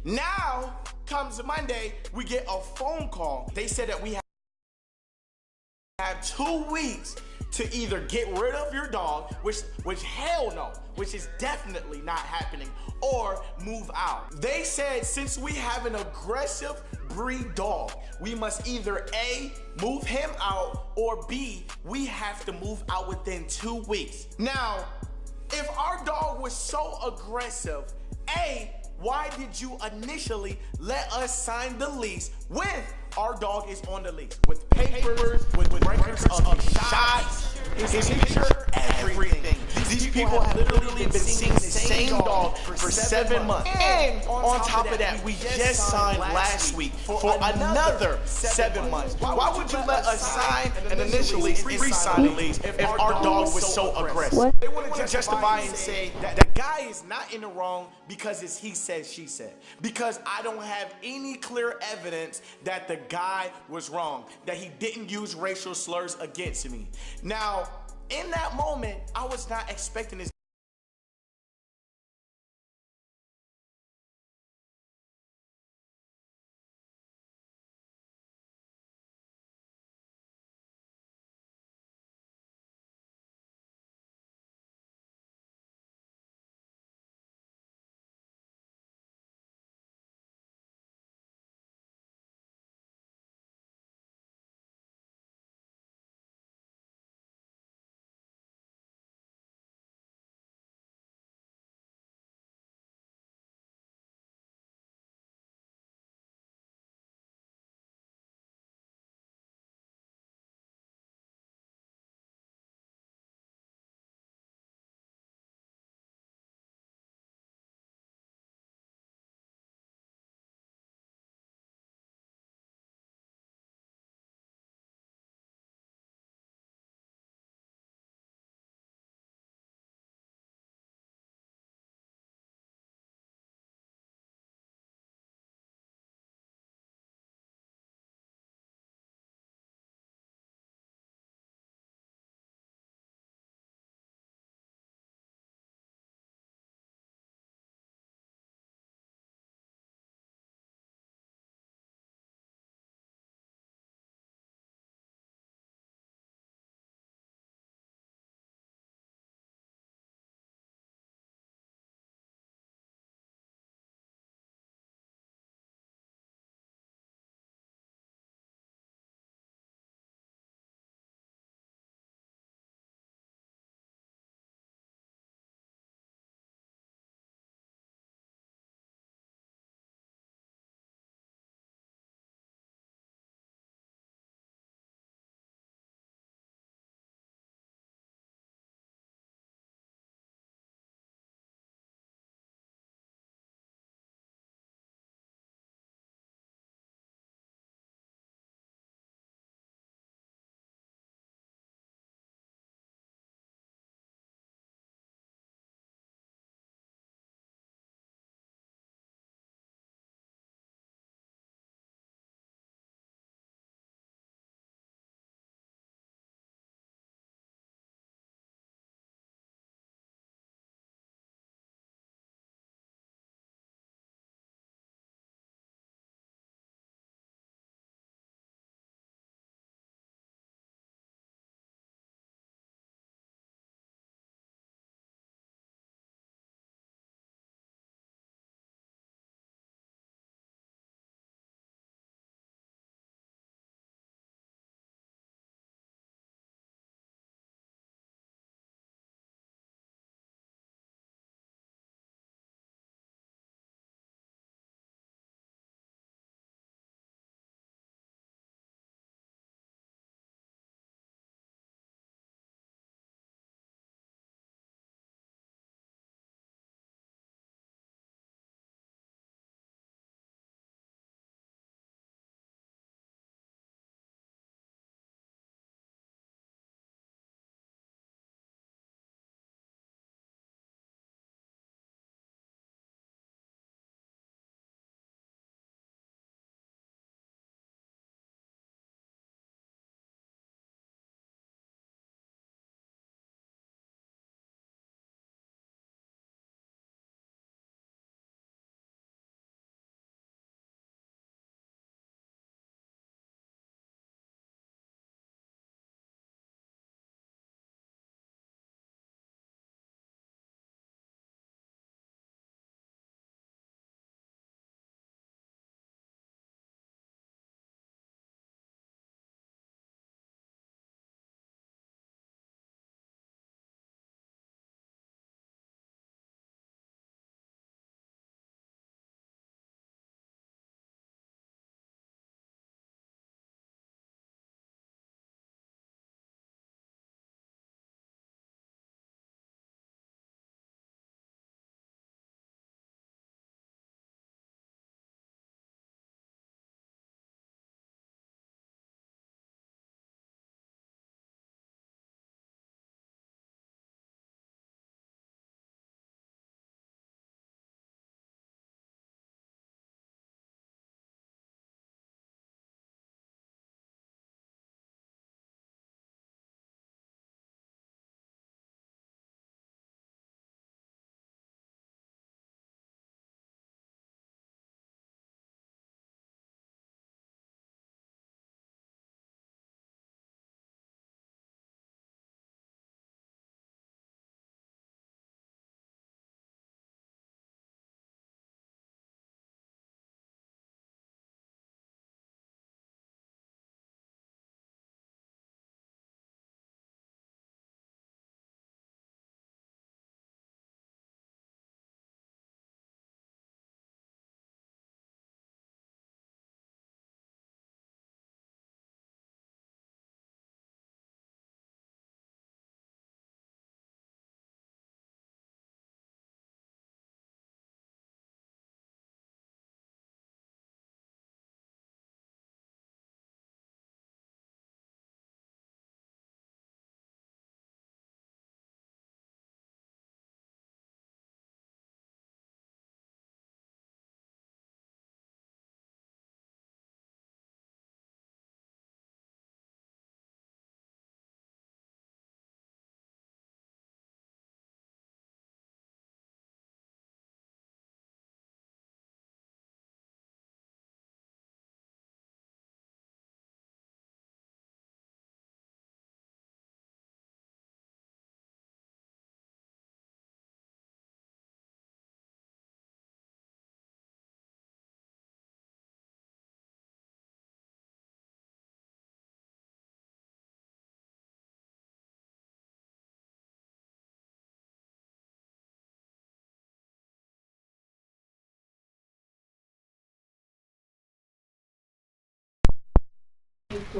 Now comes Monday, we get a phone call. They said that we have 2 weeks to either get rid of your dog, which hell no, which is definitely not happening, or move out. They said since we have an aggressive breed dog, we must either A, move him out, or B, we have to move out within 2 weeks. Now, if our dog was so aggressive, A, why did you initially let us sign the lease with our dog is on the lease? With papers, with records of shots, his picture, everything. These people have literally been seeing the same dog for 7 months. And on top of that, we just signed last week for another 7 months. Why would you let us sign and initially re-sign the lease if our dog was so aggressive? What? They wanted to justify and say that the guy is not in the wrong because it's he said, she said. Because I don't have any clear evidence that the guy was wrong, that he didn't use racial slurs against me. Now, in that moment, I was not expecting this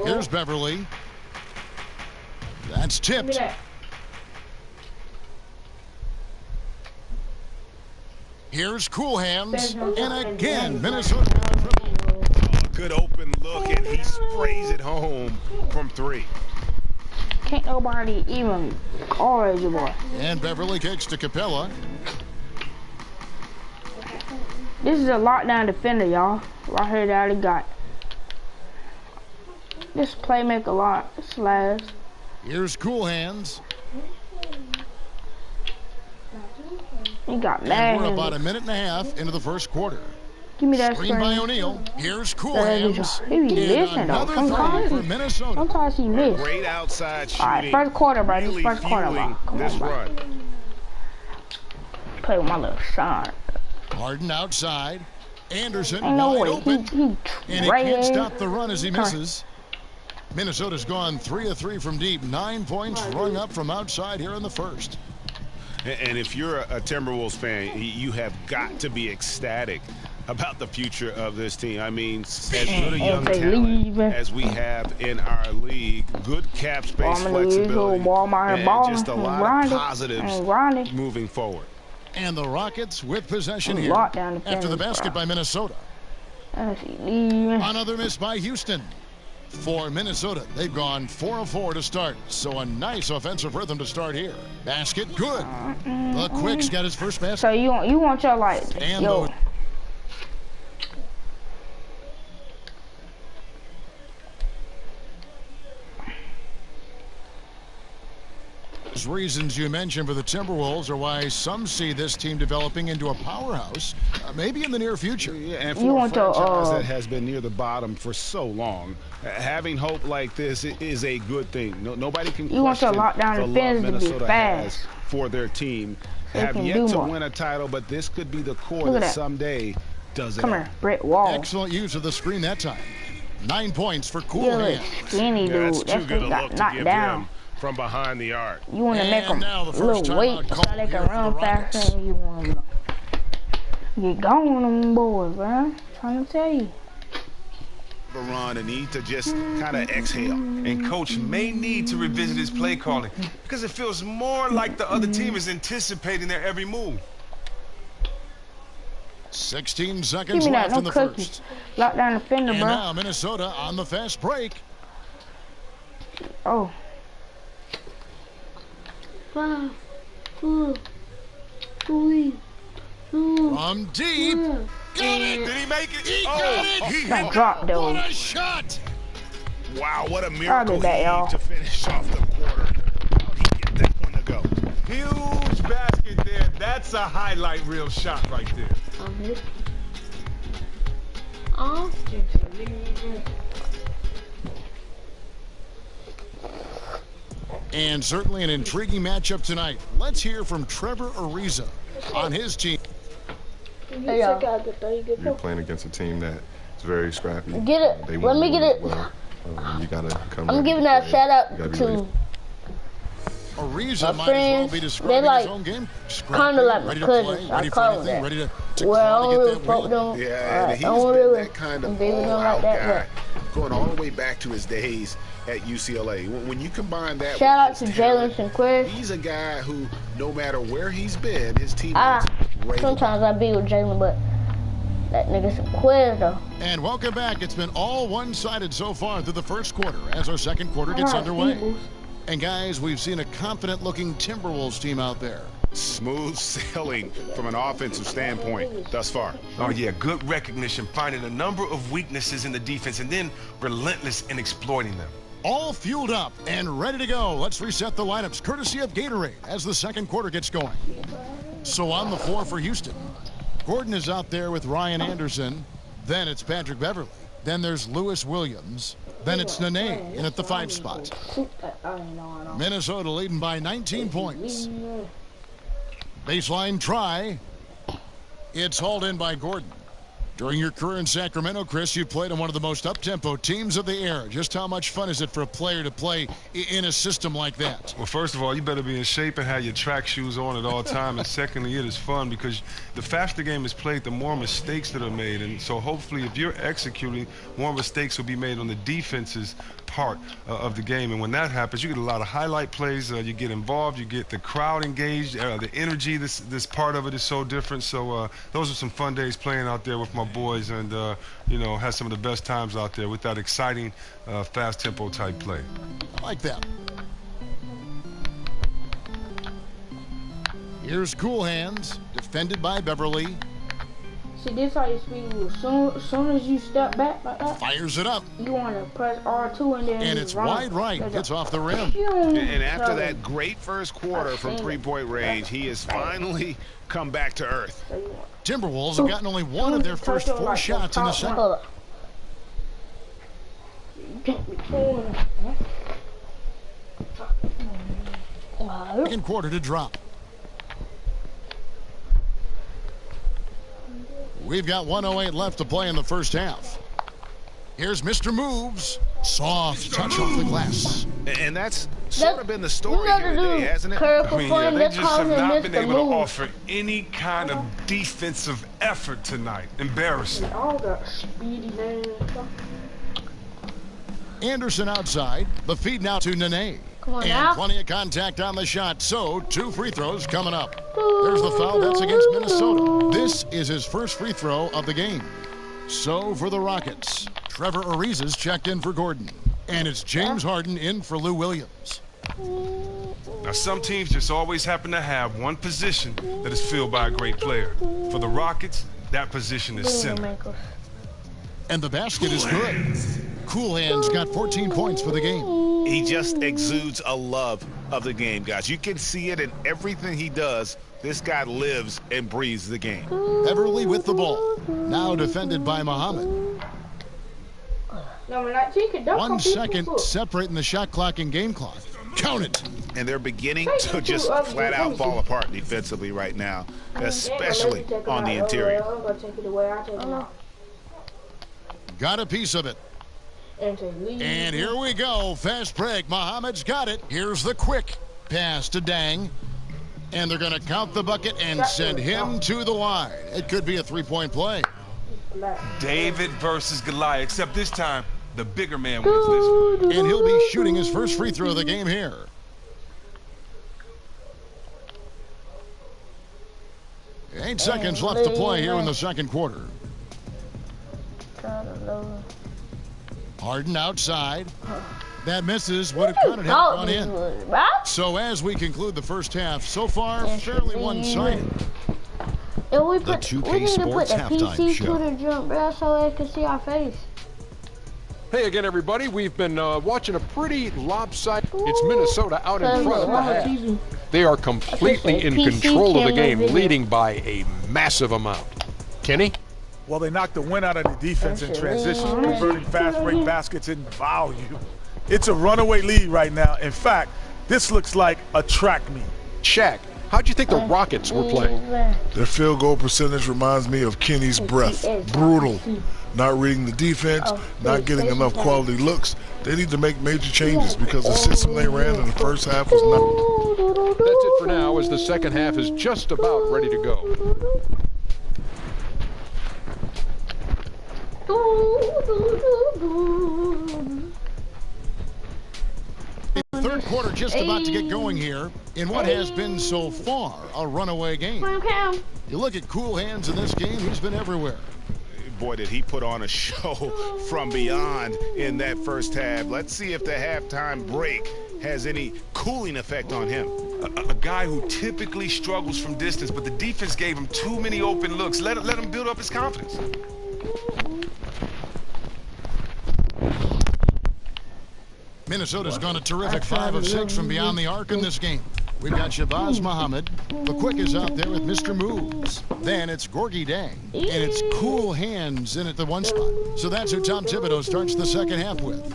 Here's Beverly. That's tipped. Here's Cool Hands. And again, Minnesota with the triple. Good open look, and he sprays it home from 3. Can't nobody even guard you, boy. And Beverly kicks to Capella. This is a lockdown defender, y'all. Right here that I got. This playmaker lot slash. Here's Cool Hands. He got And mad. we're about a minute and a half into the first quarter. Give me that Screen screen. by O'Neal. Here's Cool He Hands. be missing though. Another three for Minnesota. Sometimes he miss. Great outside shooting. Alright, first quarter, bro. Really First quarter, bro. fueling Come this on, bro. run. Play with my little son. Harden outside. Anderson Ain't no wide way. open. He And he can't stop the run as he misses. Minnesota's gone 3 of 3 from deep. 9 points rung up from outside here in the first. And if you're a Timberwolves fan, you have got to be ecstatic about the future of this team. I mean, as good a young talent as we have in our league, good cap space flexibility, and just a lot of positives moving forward. And the Rockets with possession here after the basket by Minnesota. Another miss by Houston. For Minnesota, they've gone 4 of 4 to start, so a nice offensive rhythm to start here. Basket good. The Quick's got his first basket. So you want your like and yo. Those reasons you mentioned for the Timberwolves are why some see this team developing into a powerhouse, maybe in the near future. Yeah, and for a franchise that has been near the bottom for so long, having hope like this is a good thing. Nobody can question the love Minnesota has for their team. Have yet to win a title, but this could be the core that someday does it. Come here, brick wall. Excellent use of the screen that time. 9 points for Cool Hands. Skinny dude. That's too good a look to give him from behind the arc. You want to make them a little weight so they can run faster. And you want to get going on them boys, man. Trying to tell you. Run and need to just kind of exhale. And coach may need to revisit his play calling because it feels more like the other team is anticipating their every move. 16 seconds left in the first. Lockdown defender, bro. And now Minnesota on the fast break. Oh. 5, 4, 3, 2. From deep. Got it. Did he make it? He got it. He dropped though. What a shot. Wow, what a miracle to finish off the quarter. How did he get that one to go? Huge basket there. That's a highlight reel shot right there. And certainly an intriguing matchup tonight. Let's hear from Trevor Ariza on his team. You're playing against a team that's very scrappy. Get it. Let me get it. Well, you gotta come. I'm giving that shout out to Ariza my might as well friends. be They describing like his own game. Kind of like my ready to cousins. play, I ready for call anything, them ready that. to Well, I don't really get fuck that them. Yeah, and he's don't been really that kind of deal with them like all-out that, guy, going all the way back to his days at UCLA. When you combine that Shout out with to his Jalen talent, Sinclair. he's a guy who, no matter where he's been, his teammates rate him. Sometimes I be with Jalen, but that nigga Sinclair though. And welcome back. It's been all one-sided so far through the first quarter as our second quarter gets underway. And guys, we've seen a confident-looking Timberwolves team out there. Smooth sailing from an offensive standpoint thus far. Oh, yeah, good recognition, finding a number of weaknesses in the defense and then relentless in exploiting them. All fueled up and ready to go. Let's reset the lineups courtesy of Gatorade as the second quarter gets going. So on the floor for Houston, Gordon is out there with Ryan Anderson. Then it's Patrick Beverly. Then there's Lewis Williams. Then it's Nene in at the 5 spot. Minnesota leading by 19 points. Baseline try. It's hauled in by Gordon. During your career in Sacramento, Chris, you played on one of the most up-tempo teams of the era. Just how much fun is it for a player to play in a system like that? Well, first of all, you better be in shape and have your track shoes on at all times. And secondly, it is fun because the faster the game is played, the more mistakes that are made. And so hopefully if you're executing, more mistakes will be made on the defense's part of the game. And when that happens, you get a lot of highlight plays. You get involved. You get the crowd engaged. The energy, this part of it is so different. So those are some fun days playing out there with my boys, and you know, had some of the best times out there with that exciting, fast tempo type play. I like that. Here's Cool Hands, defended by Beverly. See, this how you speed move. Soon as you step back like that, Fires it up. You want to press R2 and then it's run. wide right. Hits off the rim. And after that great first quarter from three-point range, he has finally come back to earth. Timberwolves have gotten only one of their first 4 shots in the second. Second quarter to drop. We've got 1:08 left to play in the first half. Here's Mr. Moves. Soft touch off the glass. And that's sort of been the story here today, hasn't it? I mean, yeah, they just have not been able to offer any kind of defensive effort tonight. Embarrassing. Anderson outside. The feed now to Nene. And plenty of contact on the shot, so 2 free throws coming up. There's the foul. That's against Minnesota. This is his first free throw of the game. So for the Rockets, Trevor Ariza's checked in for Gordon. And it's James Harden in for Lou Williams. Now, some teams just always happen to have one position that is filled by a great player. For the Rockets, that position is center. And the basket is good. Cool Hands got 14 points for the game. He just exudes a love of the game, guys. You can see it in everything he does. This guy lives and breathes the game. Beverly with the ball. Now defended by Muhammad. 1 second separating the shot clock and game clock. Count it. And they're beginning to just flat out fall apart defensively right now, especially on the interior. Got a piece of it. And here we go. Fast break. Muhammad's got it. Here's the quick pass to Dang. And they're going to count the bucket and send him to the line. It could be a 3-point play. David versus Goliath, except this time, the bigger man wins this one. And he'll be shooting his first free throw of the game here. Eight seconds left to play here in the second quarter. Harden outside. That misses. Would have counted, had gone in. So as we conclude the first half, so far fairly one-sided. The 2K Sports halftime show. The jump, bro, so they can see our face. Hey again, everybody. We've been watching a pretty lopsided. It's Minnesota out in front of the half. They are completely in control of the game, leading by a massive amount. Kenny? Well, they knocked the wind out of the defense in transition, converting fast break baskets in volume. It's a runaway lead right now. In fact, this looks like a track meet. Shaq, how'd you think the Rockets were playing? Their field goal percentage reminds me of Kenny's breath. Brutal. Not reading the defense, not getting enough quality looks. They need to make major changes because the system they ran in the first half was not. That's it for now, as the second half is just about ready to go. Third quarter just about to get going here in what has been so far a runaway game. You look at Cool Hands in this game, he's been everywhere. Boy, did he put on a show from beyond in that first half. Let's see if the halftime break has any cooling effect on him. A guy who typically struggles from distance, but the defense gave him too many open looks. Let him build up his confidence. Minnesota's gone a terrific 5 of 6 from beyond the arc in this game. We've got Shabazz Muhammad. The quick is out there with Mr. Moves. Then it's Gorgie Dang. And it's Cool Hands in at the one spot. So that's who Tom Thibodeau starts the second half with.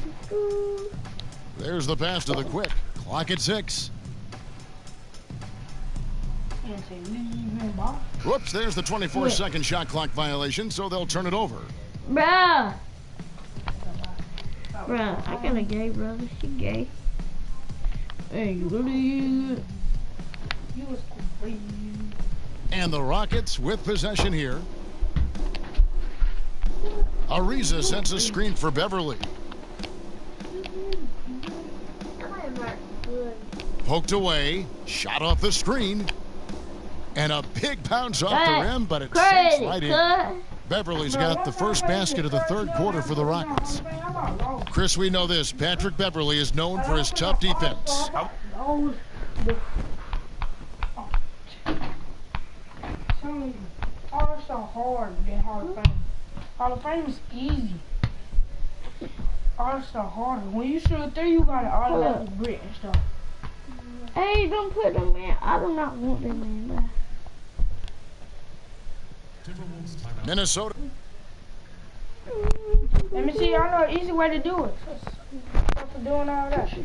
There's the pass to the quick. Clock at 6. Whoops, there's the 24-second shot clock violation, so they'll turn it over. Bruh, I got a gay brother. She gay. Hey, you and the Rockets with possession here. Ariza sets a screen for Beverly. Poked away. Shot off the screen. And a big bounce off the rim, but it sinks right in. Beverly's got the first basket of the third quarter for the Rockets. Chris, we know this. Patrick Beverly is known for his tough defense. All so hard than Hall of Fame. Hall of Fame is easy. All so hard. When you shoot three, you got to automatically grit and stuff. Hey, don't put them in. I do not want them in there. Minnesota. Let me see. I know an easy way to do it. Stop for doing all that.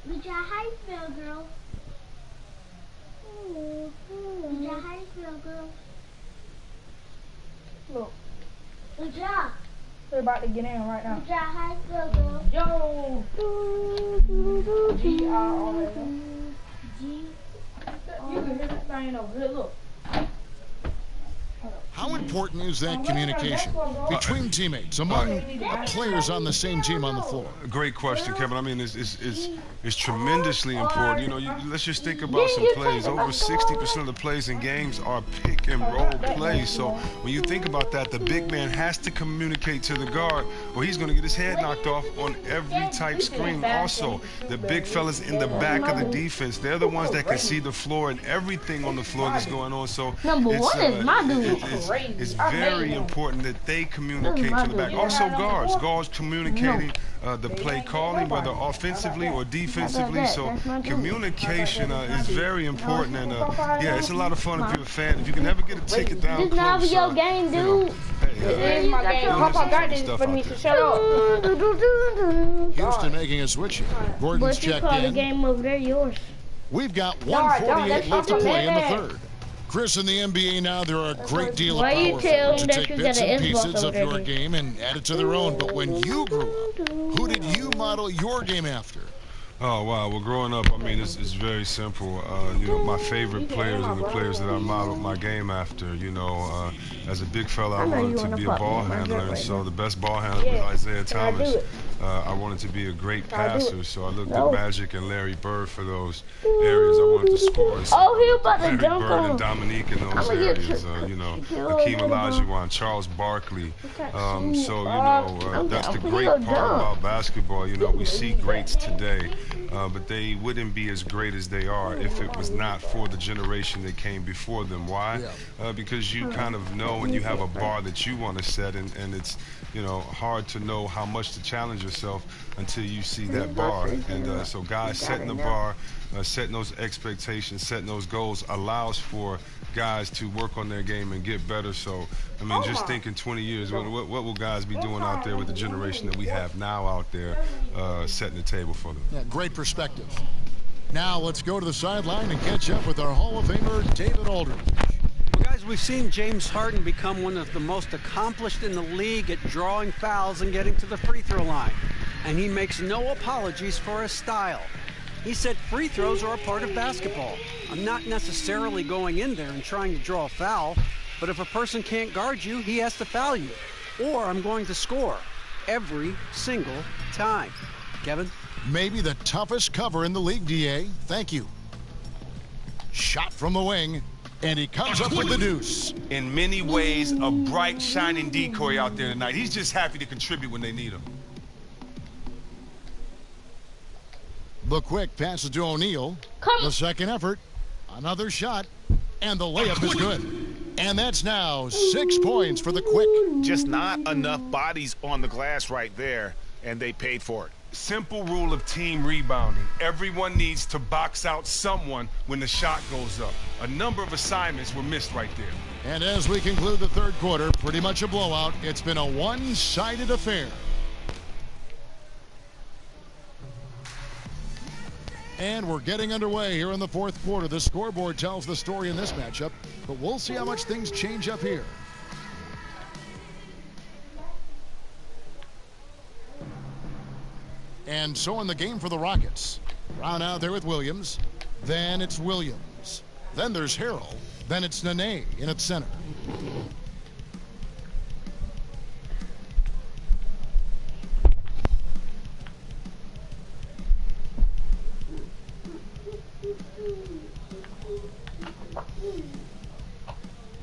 Lucia, how you feel, girl? Lucia, how you feel, girl? Look. Lucia. We're about to get in right now. Lucia, how you feel, girl? Yo. G-R-O-L. G. You can hear that thing over here. Look. How important is that communication between teammates, among players on the same team on the floor? Great question, Kevin. I mean, it's tremendously important. You know, let's just think about some plays. Over 60% of the plays in games are pick and roll plays. So when you think about that, the big man has to communicate to the guard, or he's going to get his head knocked off on every type screen. Also, the big fellas in the back of the defense, they're the ones that can see the floor and everything on the floor that's going on. So number one is my dude. It's very important that they communicate to the back. Also, guards communicating the play calling, whether offensively or defensively. So communication is very important, and yeah, it's a lot of fun if you're a fan. If you can ever get a ticket down close, not your game, dude. This is my game. Papa got this for me to shut up. Houston making a switch here. Gordon's checked in. The game over there, yours. We've got 1:48 left to play in the third. Chris, in the NBA now, there are a great deal of power forwards to take bits and pieces of your game and add it to their own. But when you grew up, who did you model your game after? Oh, wow. Well, growing up, I mean, it's very simple. You know, my favorite players are the players that I modeled my game after. You know, as a big fella, I wanted to be a ball handler, and so the best ball handler was Isaiah Thomas. I wanted to be a great passer, so I looked at Magic and Larry Bird for those areas. I wanted to score. He about to Larry jump Bird on. and Dominique in those areas. You know, Hakeem Olajuwon, Charles Barkley. So, you know, that's the great part about basketball. You know, we see greats today. But they wouldn't be as great as they are if it was not for the generation that came before them. Why? Because you kind of know and you have a bar that you want to set, and it's, you know, hard to know how much to challenge yourself until you see that bar. And so guys setting the bar, setting those expectations, setting those goals allows for guys to work on their game and get better. So, I mean, just think in 20 years, what will guys be doing out there with the generation that we have now out there setting the table for them? Yeah, great perspective. Now let's go to the sideline and catch up with our Hall of Famer, David Aldridge. Well, guys, we've seen James Harden become one of the most accomplished in the league at drawing fouls and getting to the free throw line. And he makes no apologies for his style. He said free throws are a part of basketball. I'm not necessarily going in there and trying to draw a foul, but if a person can't guard you, he has to foul you. Or I'm going to score every single time. Kevin? Maybe the toughest cover in the league, DA. Thank you. Shot from the wing, and he comes up with the deuce. In many ways, a bright, shining decoy out there tonight. He's just happy to contribute when they need him. The quick pass to O'Neal. The second effort. Another shot. And the layup is good. And that's now 6 points for the Quick. Just not enough bodies on the glass right there, and they paid for it. Simple rule of team rebounding. Everyone needs to box out someone when the shot goes up. A number of assignments were missed right there. And as we conclude the third quarter, pretty much a blowout. It's been a one-sided affair. And we're getting underway here in the fourth quarter. The scoreboard tells the story in this matchup, but we'll see how much things change up here. And so in the game for the Rockets. Brown out there with Williams. Then it's Williams. Then there's Harrell. Then it's Nene in at center.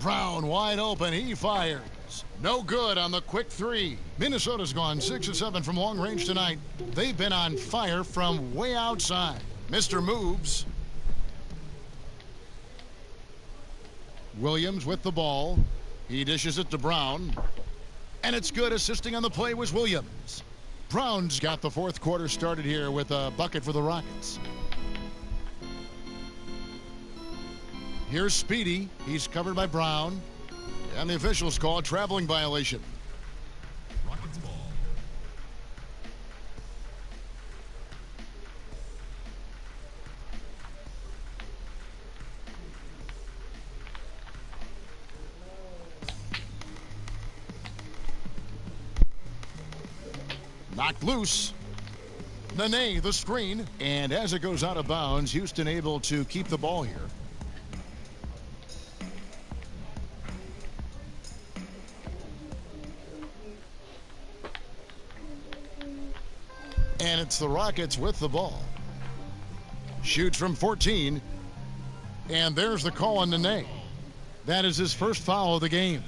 Brown wide open. He fires. No good on the quick three. Minnesota's gone 6 of 7 from long range tonight. They've been on fire from way outside. Mr. moves. Williams with the ball. He dishes it to Brown. And it's good. Assisting on the play was Williams. Brown's got the fourth quarter started here with a bucket for the Rockets. Here's Speedy. He's covered by Brown. And the officials call a traveling violation. Rockets ball. Knocked loose. Nene, the screen. And as it goes out of bounds, Houston able to keep the ball here. And it's the Rockets with the ball. Shoots from 14. And there's the call on Nene. That is his first foul of the game.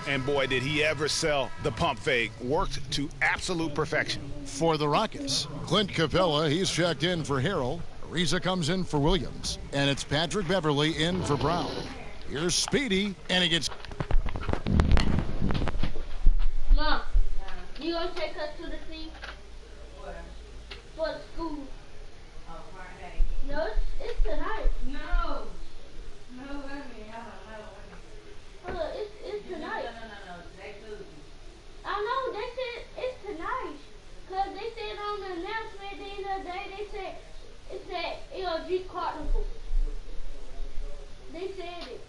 And boy, did he ever sell the pump fake. Worked to absolute perfection. For the Rockets, Clint Capella, he's checked in for Harrell. Ariza comes in for Williams. And it's Patrick Beverly in for Brown. Here's Speedy, and he gets... Mom, you gonna take us to the sea? For the school. Oh, Friday. No, it's tonight. No. No, wait a minute. Hold on, it's tonight. No. Next Tuesday. I know, they said it's tonight. Because they said on the announcement the other day, it said LG Carnival. They said it.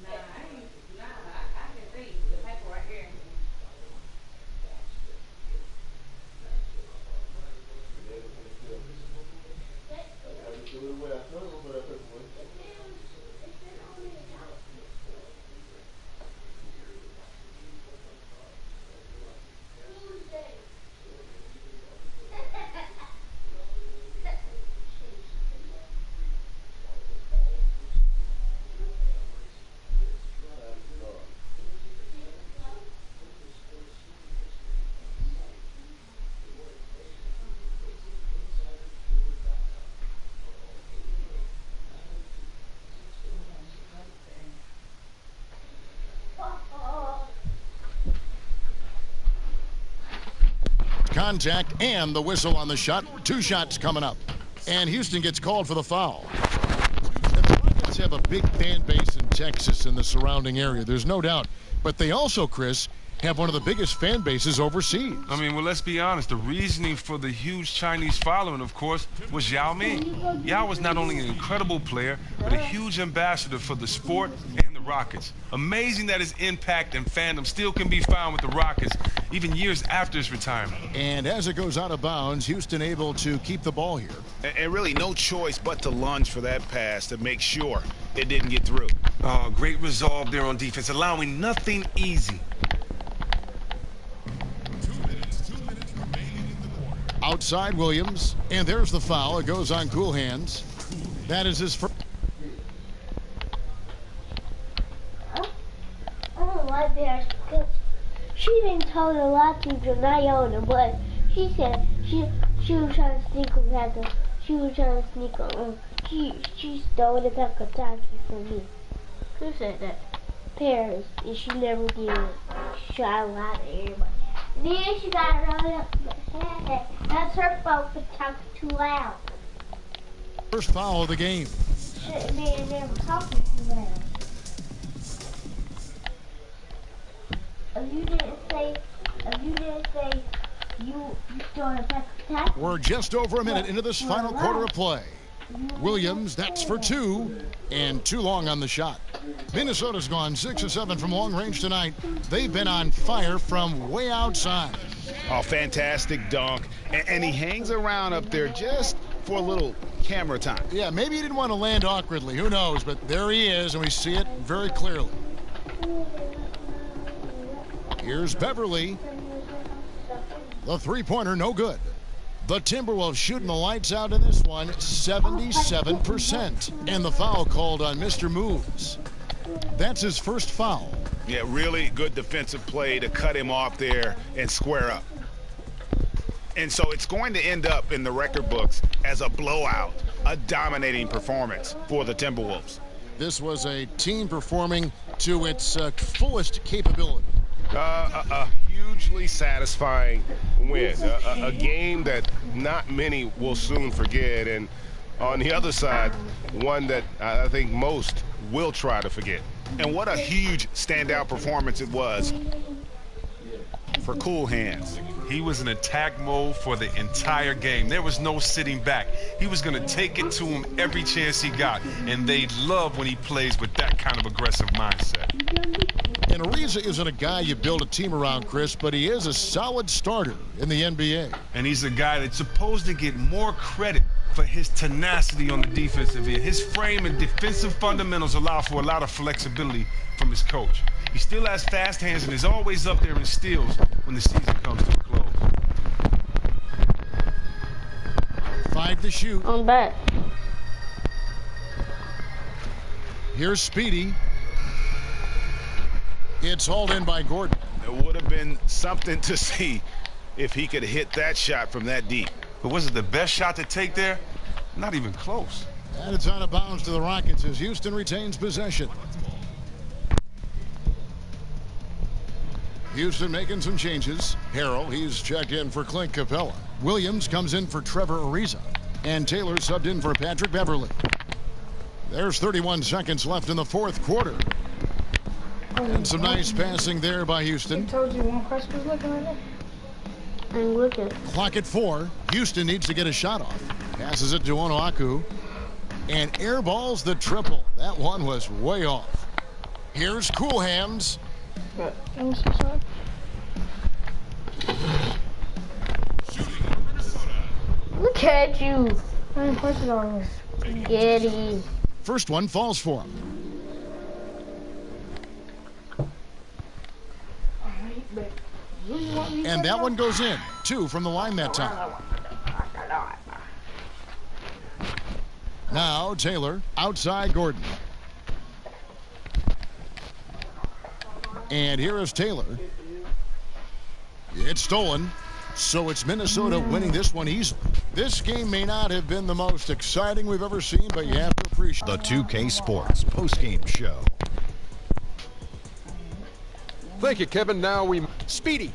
I can see the paper right here. Contact and the whistle on the shot. 2 shots coming up. And Houston gets called for the foul. The Rockets have a big fan base in Texas and the surrounding area. There's no doubt. But they also, Chris, have one of the biggest fan bases overseas. I mean, well, let's be honest. The reasoning for the huge Chinese following, of course, was Yao Ming. Yao was not only an incredible player, but a huge ambassador for the sport and the Rockets. Amazing that his impact and fandom still can be found with the Rockets, even years after his retirement. And as it goes out of bounds, Houston able to keep the ball here. And really no choice but to lunge for that pass to make sure it didn't get through. Great resolve there on defense, allowing nothing easy. 2 minutes remaining in the quarter. Outside Williams, and there's the foul. It goes on Cool Hands. That is his first. I don't like that because she didn't tell a lot to Janayona, but she said she was trying to sneak around. She was trying to sneak around. She stole the Takataki from me. Who said that? Paris, and she never did it. She tried to lie to everybody. And then she got rolled up. That's her fault for talking too loud. First foul of the game. Shouldn't be in there talking too loud. If you didn't say you stole the Takataki. We're just over a minute into this final quarter of play. Williams, that's for 2, and too long on the shot. Minnesota's gone 6 of 7 from long range tonight. They've been on fire from way outside. Oh, fantastic dunk. And he hangs around up there just for a little camera time. Yeah, maybe he didn't want to land awkwardly. Who knows? But there he is, and we see it very clearly. Here's Beverly. The three-pointer, no good. The Timberwolves shooting the lights out in this one, 77%. And the foul called on Mr. Moves. That's his first foul. Yeah, really good defensive play to cut him off there and square up. And so it's going to end up in the record books as a blowout, a dominating performance for the Timberwolves. This was a team performing to its fullest capability. A hugely satisfying win, a game that not many will soon forget, and on the other side, one that I think most will try to forget. And what a huge standout performance it was for Cool Hands. He was in attack mode for the entire game. There was no sitting back. He was going to take it to him every chance he got, and they love when he plays with that kind of aggressive mindset. And Ariza isn't a guy you build a team around, Chris, but he is a solid starter in the NBA. And he's a guy that's supposed to get more credit for his tenacity on the defensive end. His frame and defensive fundamentals allow for a lot of flexibility from his coach. He still has fast hands and is always up there in steals when the season comes to a close. 5 to shoot. I'm back. Here's Speedy. It's hauled in by Gordon. It would have been something to see if he could hit that shot from that deep. But was it the best shot to take there? Not even close. And it's out of bounds to the Rockets as Houston retains possession. Houston making some changes. Harrell, he's checked in for Clint Capella. Williams comes in for Trevor Ariza. And Taylor subbed in for Patrick Beverly. There's 31 seconds left in the fourth quarter. And some nice passing there by Houston. I told you one person was looking at it. I'm looking. Clock at 4. Houston needs to get a shot off. Passes it to Onuaku. And airballs the triple. That one was way off. Here's Cool Hands. Look at you. I didn't push it on this spaghetti. First one falls for him. And that one goes in. 2 from the line that time. Now Taylor outside Gordon. And here is Taylor. It's stolen. So it's Minnesota winning this one easily. This game may not have been the most exciting we've ever seen, but you have to appreciate the 2K Sports postgame show. Thank you, Kevin. Now Speedy.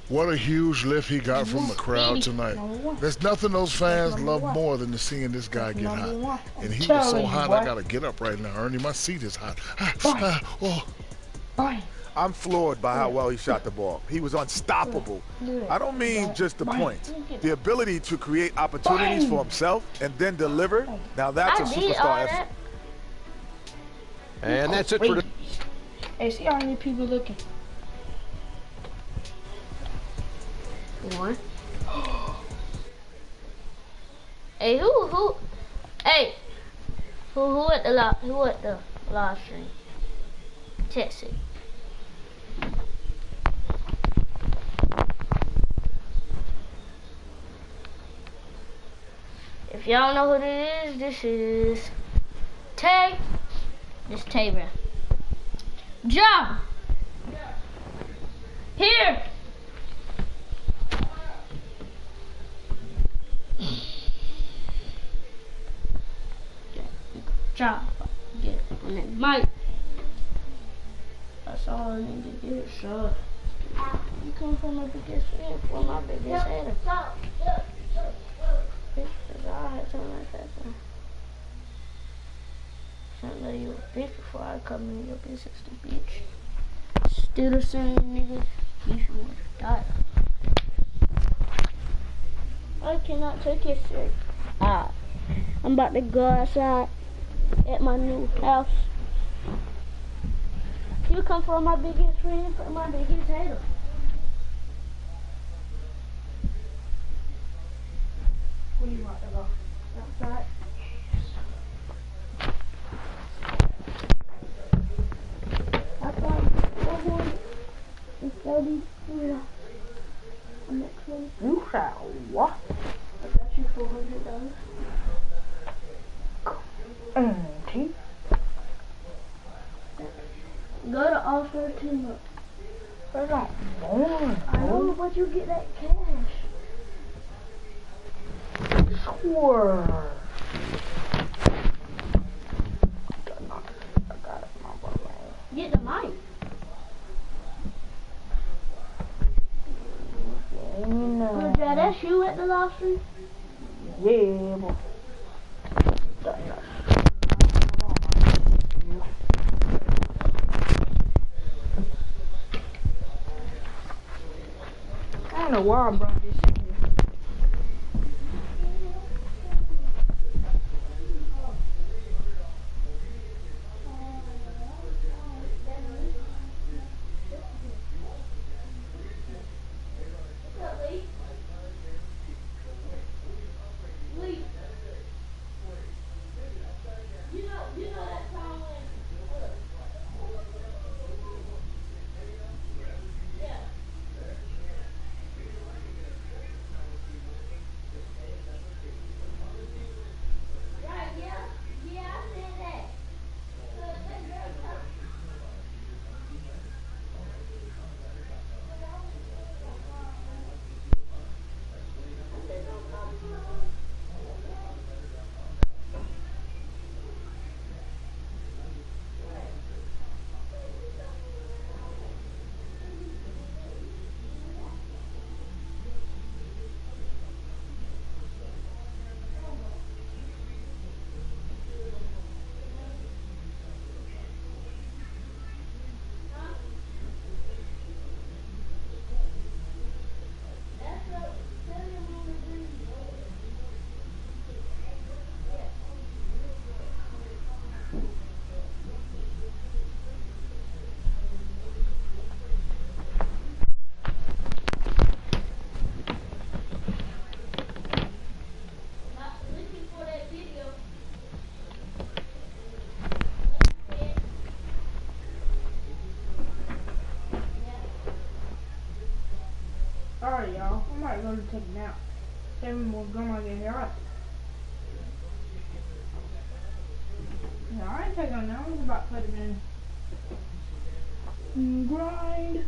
What a huge lift he got from the crowd tonight. There's nothing those fans love more than to seeing this guy get hot. And he was so hot, I got to get up right now, Ernie. My seat is hot. I'm floored by how well he shot the ball. He was unstoppable. I don't mean just the points. The ability to create opportunities for himself and then deliver. Now that's a superstar effort. And that's it for the... Hey, see how many people looking? One. Hey, who? Hey, who at the live stream? Text it. If y'all know who it is, this is Tay. This Tay, bro. Ja. Here. Ja. Get it on that mic. That's all I need to get, sure. You come from my biggest fan, from my biggest hater. I had something like that. Something that you a bitch before I come in your business to bitch. Still the same nigga. You should die. I cannot take it serious. I'm about to go outside at my new house. You come from my biggest friend, from my biggest hater. about to go outside. I thought 433. I'm at 20. You said what? I got you $400. Go to All-Star Team Up. That's not boring. I know, but you get that cash. Swerve. Get the mic. Oh, Dad, that's you at the lobster? Yeah, boy. I don't know why I brought this in here. Alright, y'all. I might go to take a nap. 7 more grandma get here. Alright. Yeah, I ain't taking a nap. I'm about to put it in. Grind.